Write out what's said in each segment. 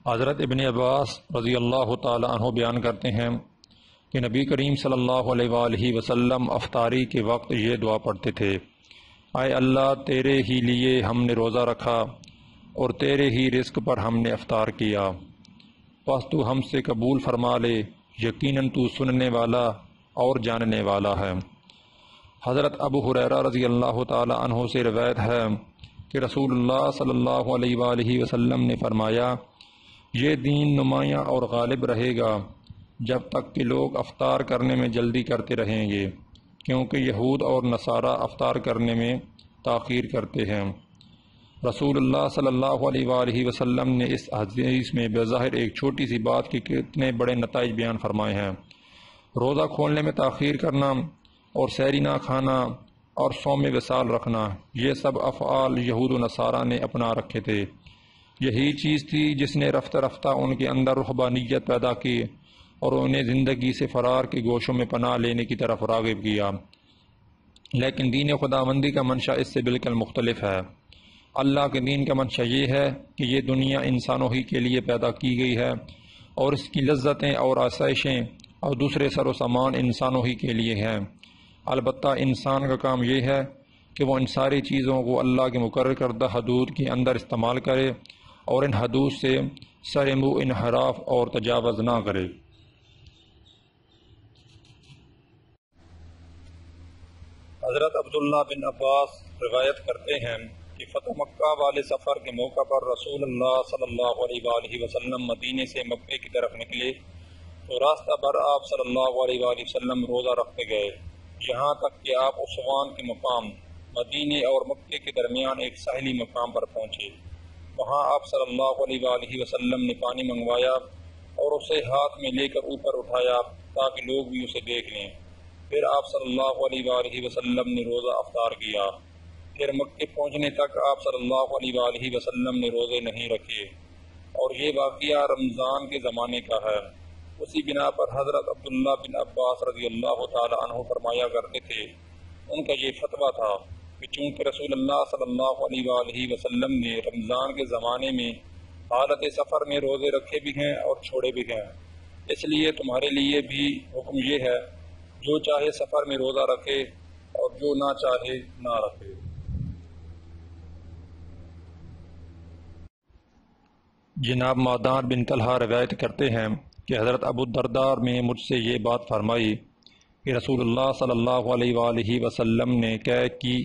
حضرت ابن عباس رضی اللہ تعالی عنہ بیان کرتے ہیں کہ نبی کریم صلی اللہ علیہ وآلہ وسلم افطاری کے وقت یہ دعا پڑھتے تھے: اے اللہ، تیرے ہی لیے ہم نے روزہ رکھا اور تیرے ہی رزق پر ہم نے افطار کیا، پس تو ہم سے قبول فرما لے، یقیناً تو سننے والا اور جاننے والا ہے۔ حضرت ابو ہریرہ رضی اللہ تعالی عنہ سے روایت ہے کہ رسول اللہ صلی اللہ علیہ وآلہ وسلم نے فرمایا: یہ دین نمایاں اور غالب رہے گا جب تک کہ لوگ افطار کرنے میں جلدی کرتے رہیں گے، کیونکہ یہود اور نصارہ افطار کرنے میں تاخیر کرتے ہیں۔ رسول اللہ صلی اللہ علیہ وآلہ وسلم نے اس حدیث میں بظاہر ایک چھوٹی سی بات کے کتنے بڑے نتائج بیان فرمائے ہیں۔ روزہ کھولنے میں تاخیر کرنا اور سحری نہ کھانا اور صوم وصال رکھنا، یہ سب افعال یہود و نصارہ نے اپنا رکھے تھے۔ یہی چیز تھی جس نے رفتہ رفتہ ان کے اندر رہبانیت پیدا کی اور انہیں زندگی سے فرار کے گوشوں میں پناہ لینے کی طرف راغب کیا۔ لیکن دین خداوندی کا منشا اس سے بالکل مختلف ہے۔ اللہ کے دین کا منشا یہ ہے کہ یہ دنیا انسانوں ہی کے لیے پیدا کی گئی ہے اور اس کی لذتیں اور آسائشیں اور دوسرے سر و سامان انسانوں ہی کے لیے ہیں۔ البتہ انسان کا کام یہ ہے کہ وہ ان ساری چیزوں کو اللہ کے مقرر کردہ حدود کے اندر استعمال کرے اور ان حدود سے سر منہ انحراف اور تجاوز نہ کرے۔ حضرت عبداللہ بن عباس روایت کرتے ہیں کہ فتح مکہ والے سفر کے موقع پر رسول اللہ صلی اللہ علیہ وآلہ وسلم مدینے سے مکے کی طرف نکلے تو راستہ بر آپ صلی اللہ علیہ وآلہ وسلم روزہ رکھتے گئے، یہاں تک کہ آپ عثوان کے مقام مدینے اور مکے کے درمیان ایک ساحلی مقام پر پہنچے۔ وہاں آپ صلی اللہ علیہ وآلہ وسلم نے پانی منگوایا اور اسے ہاتھ میں لے کر اوپر اٹھایا تاکہ لوگ بھی اسے دیکھ لیں۔ پھر آپ صلی اللہ علیہ وآلہ وسلم نے روزہ افطار کیا۔ پھر مکے پہنچنے تک آپ صلی اللہ علیہ وآلہ وسلم نے روزے نہیں رکھے، اور یہ واقعہ رمضان کے زمانے کا ہے۔ اسی بنا پر حضرت عبداللہ بن عباس رضی اللہ تعالی عنہ فرمایا کرتے تھے، ان کا یہ فتویٰ تھا کہ چونکہ رسول اللہ صلی اللہ علیہ وآلہ وسلم نے رمضان کے زمانے میں حالت سفر میں روزے رکھے بھی ہیں اور چھوڑے بھی ہیں، اس لیے تمہارے لیے بھی حکم یہ ہے، جو چاہے سفر میں روزہ رکھے اور جو نہ چاہے نہ رکھے۔ جناب معدان بن طلحہ روایت کرتے ہیں کہ حضرت ابو الدرداء نے مجھ سے یہ بات فرمائی کہ رسول اللہ صلی اللہ علیہ وآلہ وسلم نے قے کی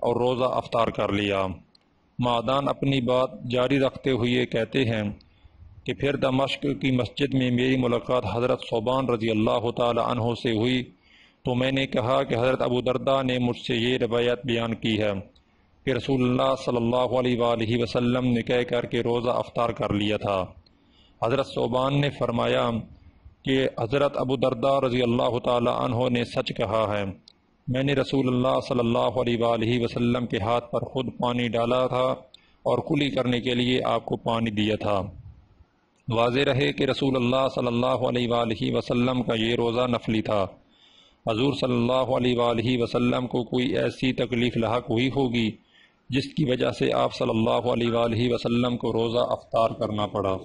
اور روزہ افطار کر لیا۔ معدان اپنی بات جاری رکھتے ہوئے کہتے ہیں کہ پھر دمشق کی مسجد میں میری ملاقات حضرت ثوبان رضی اللہ تعالی عنہ سے ہوئی تو میں نے کہا کہ حضرت ابو الدرداء نے مجھ سے یہ روایت بیان کی ہے کہ رسول اللہ صلی اللہ علیہ وآلہ وسلم نے قے کر کے روزہ افطار کر لیا تھا۔ حضرت ثوبان نے فرمایا کہ حضرت ابو الدرداء رضی اللہ تعالی عنہ نے سچ کہا ہے، میں نے رسول اللہ صلی اللہ علیہ وآلہ وسلم کے ہاتھ پر خود پانی ڈالا تھا اور کلی کرنے کے لیے آپ کو پانی دیا تھا۔ واضح رہے کہ رسول اللہ صلی اللہ علیہ وآلہ وسلم کا یہ روزہ نفلی تھا۔ حضور صلی اللہ علیہ وآلہ وسلم کو کوئی ایسی تکلیف لاحق ہوئی ہوگی جس کی وجہ سے آپ صلی اللہ علیہ وآلہ وسلم کو روزہ افطار کرنا پڑا۔